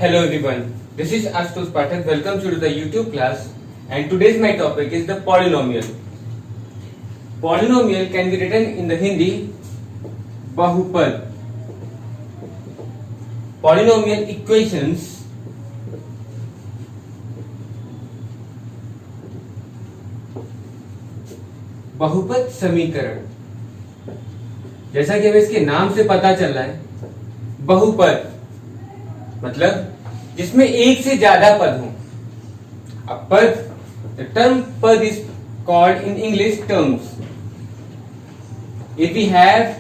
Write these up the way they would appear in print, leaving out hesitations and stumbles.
Hello everyone, this is Ashutosh Pathak. Welcome to the YouTube class, and today's my topic is the polynomial. Polynomial can be written in the Hindi bahupad. Polynomial equations बहुपद समीकरण, जैसा कि हमें इसके नाम से पता चल रहा है, बहुपद मतलब जिसमें एक से ज्यादा पद हो. अब पद, the term पद is called in English terms. If we have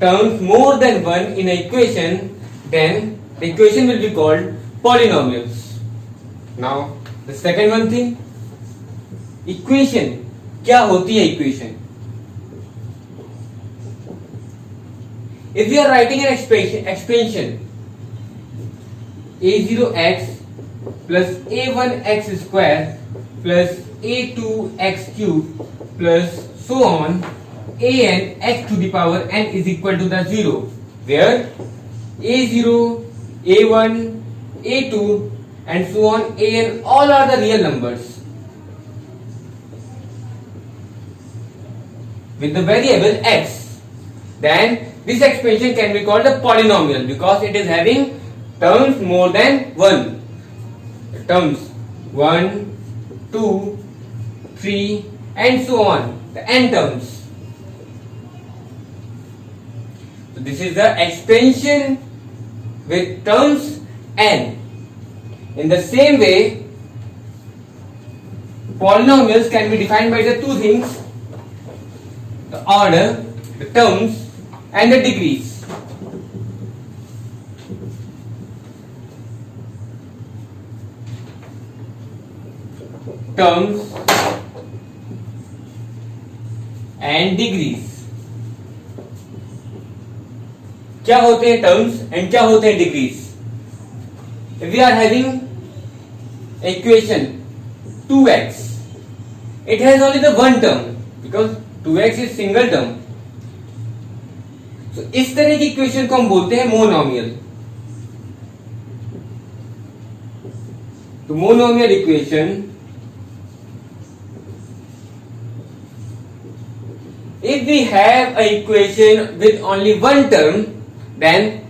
terms more than one in an equation, then the equation will be called polynomials. Now the second one thing, equation. क्या होती है equation? If we are writing an expansion a0x plus a1x square plus a2x cube plus so on an x to the power n is equal to the 0, where a0, a1, a2 and so on an all are the real numbers with the variable x, then this expansion can be called a polynomial because it is having terms more than one. Terms 1, 2, 3 and so on, the n terms. So this is the expansion with terms n. In the same way, polynomials can be defined by the two things: the order, the terms and the degrees. Terms and degrees. क्या होते हैं terms and क्या होते हैं degrees? If we are having equation 2x, it has only the one term because 2x is single term. So इस तरह की equation को हम बोलते हैं मोनोमियल. तो monomial equation, if we have a equation with only one term, then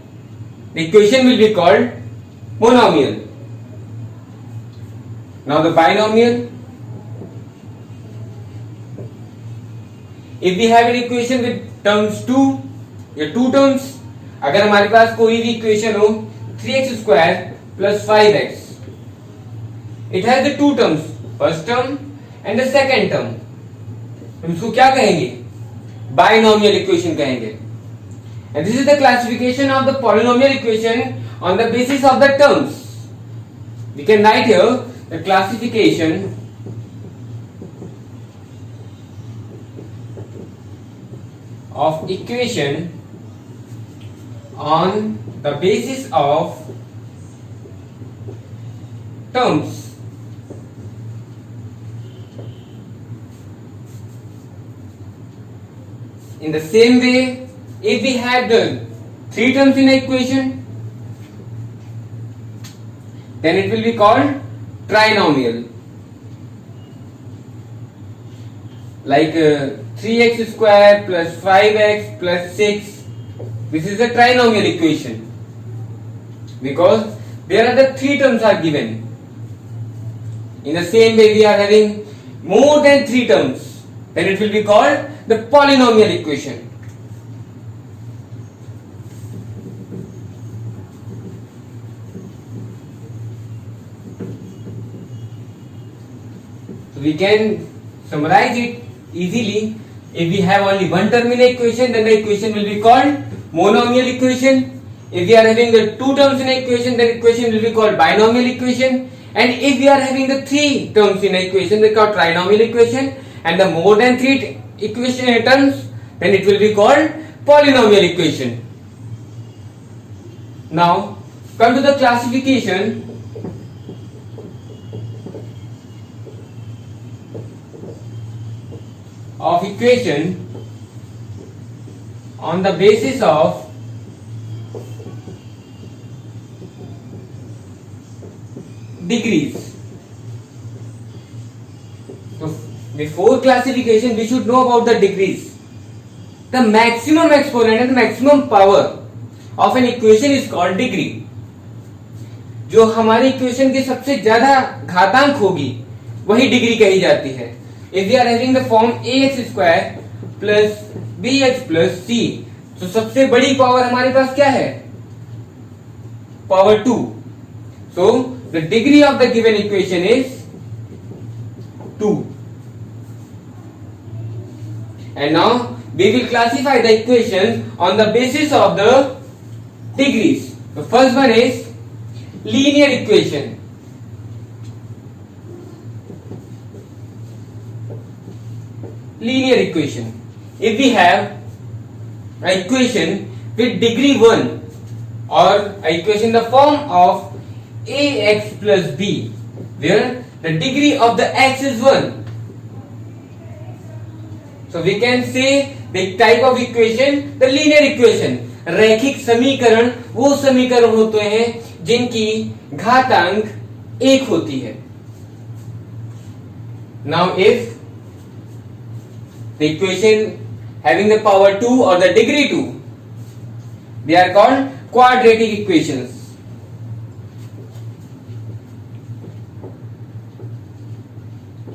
the equation will be called monomial. Now the binomial, if we have an equation with terms 2 या 2 terms, अगर हमारे पास कोई भी इक्वेशन हो 3x square plus 5x, it has the two terms, first term and the second term. हम इसको क्या कहेंगे? Binomial equation कहेंगे. And this is the classification of the polynomial equation on the basis of the terms. We can write here the classification of equation on the basis of terms. In the same way, if we have the three terms in an equation, then it will be called trinomial. Like 3x square plus 5x plus 6. This is a trinomial equation because there are the three terms are given. In the same way, we are having more than three terms, then it will be called the polynomial equation. So we can summarize it easily. If we have only one term in an equation, then the equation will be called monomial equation. If we are having the two terms in an equation, then equation will be called binomial equation. And if we are having the three terms in an equation, they are called trinomial equation. And the more than three equation terms, then it will be called polynomial equation. Now come to the classification of equation on the basis of degrees. So before classification we should know about the degrees. The maximum exponent and the maximum power of an equation is called degree. जो हमारी equation की सबसे ज्यादा घातांक होगी वही degree कही जाती है. If we are having the form ax square plus bx plus c, तो सबसे बड़ी पावर हमारे पास क्या है? Power 2. So the degree of the given equation is 2. And now we will classify the equations on the basis of the degrees. The first one is linear equation. Linear equation. If we have an equation with degree 1 or an equation in the form of ax plus b, where the degree of the x is 1. So we can say the type of equation, the linear equation. रैखिक समीकरण वो समीकरण होते हैं जिनकी घातांक एक होती है. Now if the equation having the power 2 or the degree 2, they are called quadratic equations.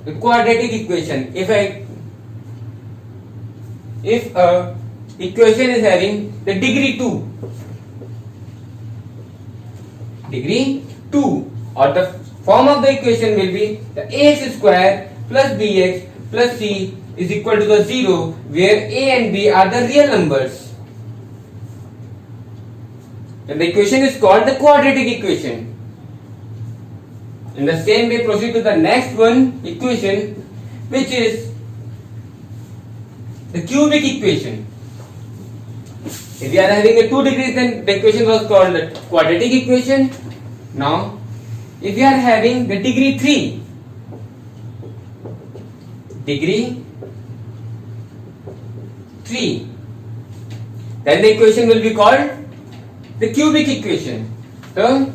The quadratic equation, if a equation is having the degree 2, or the form of the equation will be the ax square plus bx plus c is equal to the 0, where a and b are the real numbers. And the equation is called the quadratic equation. In the same way, proceed to the next one equation, which is the cubic equation. If we are having a 2 degrees, then the equation was called the quadratic equation. Now, if we are having the degree 3, then the equation will be called the cubic equation. So,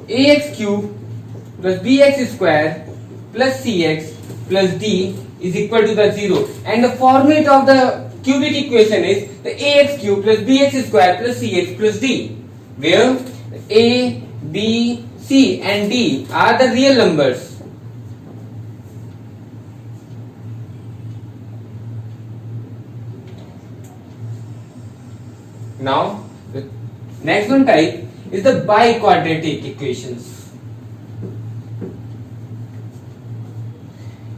ax cube plus bx square plus cx plus d is equal to the 0. And the format of the cubic equation is the ax cube plus bx square plus cx plus d, where a, b, c and d are the real numbers. Now the next one type is the biquadratic equations.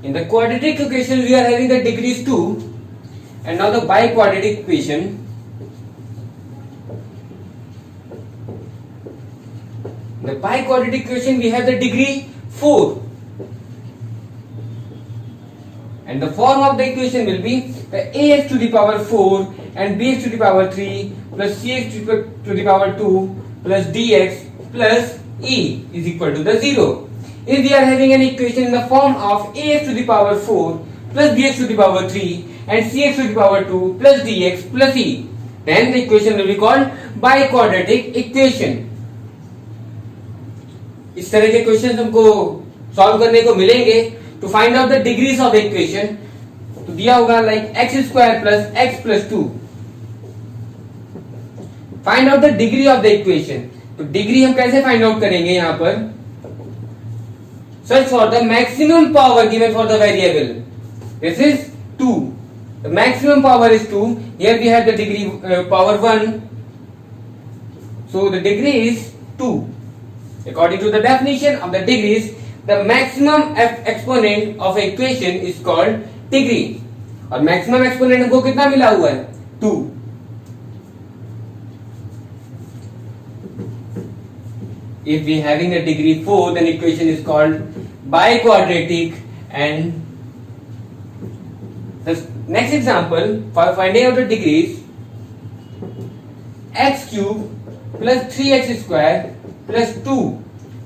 In the quadratic equation we are having the degrees 2, and now the biquadratic equation. In the biquadratic equation we have the degree 4, and the form of the equation will be the ax to the power 4 and bx to the power 3 plus cx to the power 2 plus dx plus e is equal to the 0. If we are having an equation in the form of ax to the power 4 plus bx to the power 3 and cx to the power 2 plus dx plus e, then the equation will be called biquadratic equation. इस तरह के question हमको solve करने को मिलेंगे. To find out the degrees of the equation, तो दिया होगा like X square plus X plus 2. Find out the degree of the equation. तो डिग्री हम कैसे फाइंड आउट करेंगे? यहां पर search for the maximum power given for the variable. This is 2. The maximum power is 2. Here we have the degree power 1. So the degree is 2. According to the definition of the degrees, the maximum exponent of an equation is called degree. और maximum exponent हमको कितना मिला हुआ है? 2. If we having a degree 4, then equation is called biquadratic. And the next example for finding out the degrees, x cube plus 3x square plus 2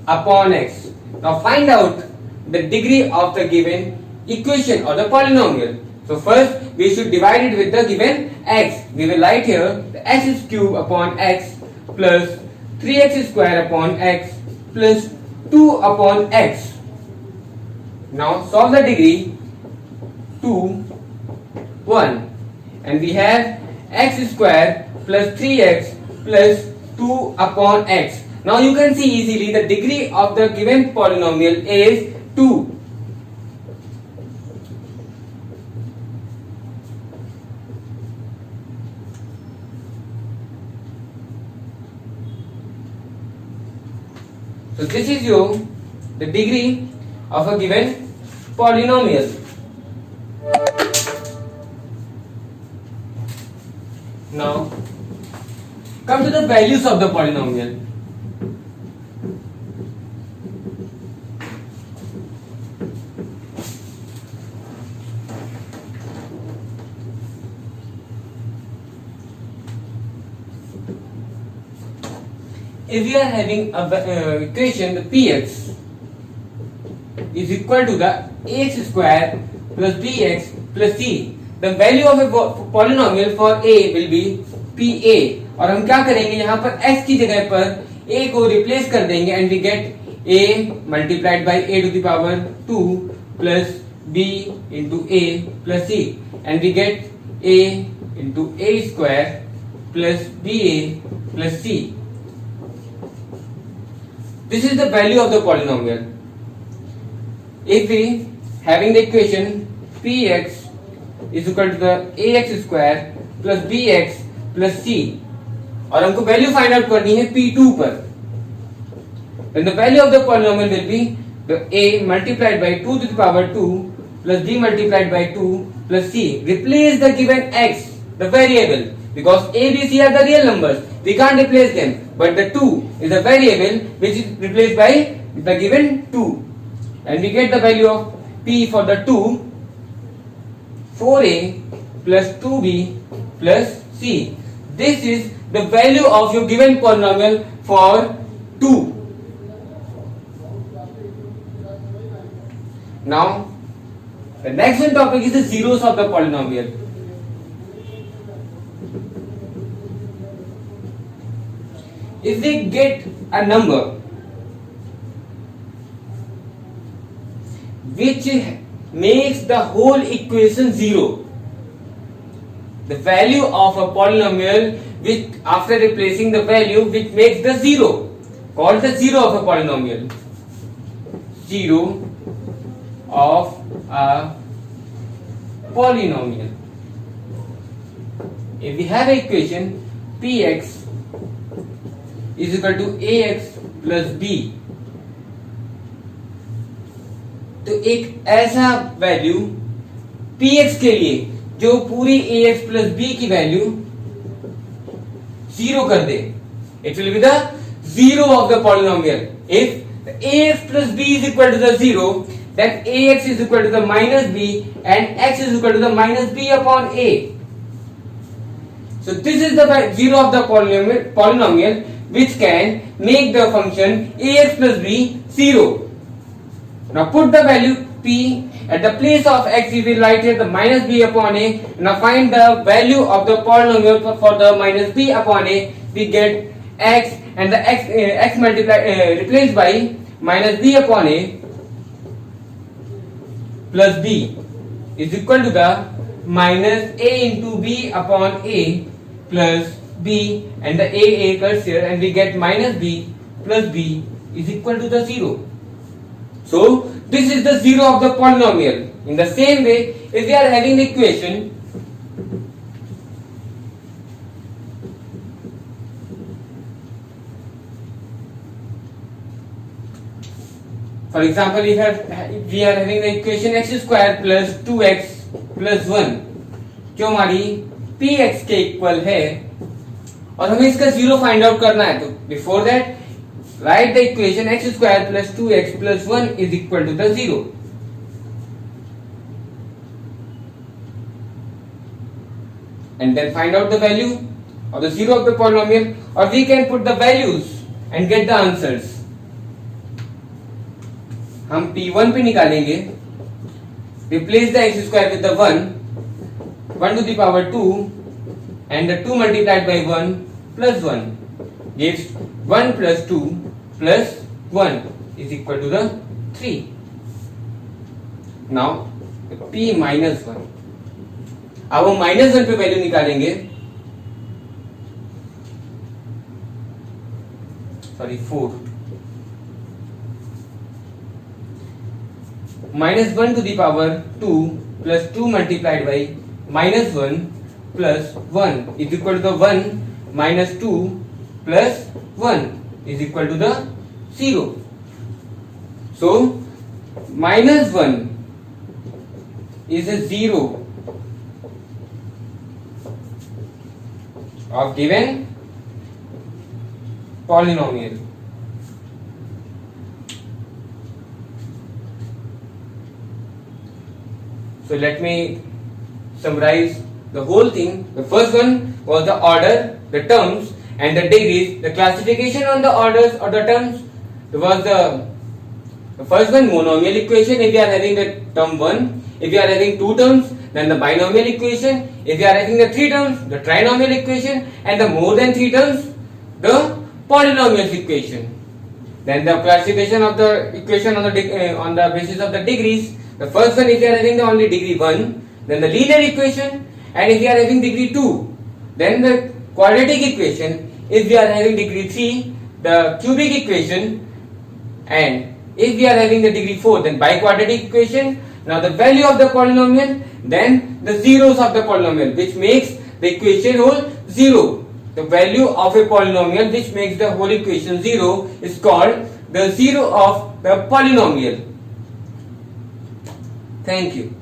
upon x. Now find out the degree of the given equation or the polynomial. So first we should divide it with the given x. We will write here the x cube upon x plus 3x square upon x plus 2 upon x. Now solve the degree 2, 1, and we have x square plus 3x plus 2 upon x. Now you can see easily the degree of the given polynomial is 2. So this is the degree of a given polynomial. Now come to the values of the polynomial. If we are having a equation, the px is equal to the ax square plus bx plus c, the value of a polynomial for a will be pa. और हम क्या करेंगे, यहाँ पर x की जगह पर a को रिप्लेस कर देंगे and we get a multiplied by a to the power 2 plus b into a plus c and we get a into a square plus ba plus c. This is the value of the polynomial. If we having the equation px is equal to the ax square plus bx plus c, और हमको value find out करनी है p2 पर, then the value of the polynomial will be the a multiplied by 2 to the power 2 plus b multiplied by 2 plus c. Replace the given x, the variable, because a, b, c are the real numbers. We can't replace them, but the 2 is a variable which is replaced by the given 2, and we get the value of p for the 2, 4a plus 2b plus c. This is the value of your given polynomial for 2. Now the next one topic is the zeros of the polynomial. If we get a number which makes the whole equation zero, the value of a polynomial which after replacing the value which makes the zero, called the zero of a polynomial, zero of a polynomial. If we have an equation px is equal to ax plus b, तो एक ऐसा value px के लिए जो पूरी ax plus b की value zero कर दे, it will be the zero of the polynomial. If the ax plus b is equal to the zero, then ax is equal to the minus b and x is equal to the minus b upon a. So this is the zero of the polynomial which can make the function ax plus b 0. Now put the value p at the place of x. We will write here the minus b upon a. Now find the value of the polynomial for the minus b upon a. We get x, and the x replaced by minus b upon a plus b is equal to the minus a into b upon a plus b, and the a cuts here and we get minus b plus b is equal to the 0. So this is the zero of the polynomial. In the same way, if we are having the equation for example, if we are having the equation x square plus 2x plus 1 जो हमारी px के equal है और हमें इसका zero find out करना है, तो before that write the equation x square plus 2x plus 1 is equal to the 0. And then find out the value of the zero of the polynomial, or we can put the values and get the answers. हम p1 पे निकालेंगे, replace the x square with the 1 to the power 2 and the 2 multiplied by 1 plus 1 gives 1 plus 2 plus 1 is equal to the 3. Now p minus 1. अब हम minus 1 पे value निकालेंगे, sorry 4, minus 1 to the power 2 plus 2 multiplied by minus 1 plus 1 is equal to the 1 minus 2 plus 1 is equal to the 0. So minus 1 is a 0 of given polynomial. So let me summarize the whole thing. The first one was the order, the terms and the degrees. The classification on the orders or the terms was the first one, monomial equation. If you are having the term 1, if you are having 2 terms, then the binomial equation. If you are having the 3 terms, the trinomial equation, and the more than 3 terms, the polynomial equation. Then the classification of the equation on the basis of the degrees. The first one, if you are having the only degree 1, then the linear equation, and if you are having degree 2, then the quadratic equation. If you are having degree 3, the cubic equation, and if we are having the degree 4, then biquadratic equation. Now the value of the polynomial, then the zeros of the polynomial, which makes the equation whole 0. The value of a polynomial which makes the whole equation 0 is called the zero of the polynomial. Thank you.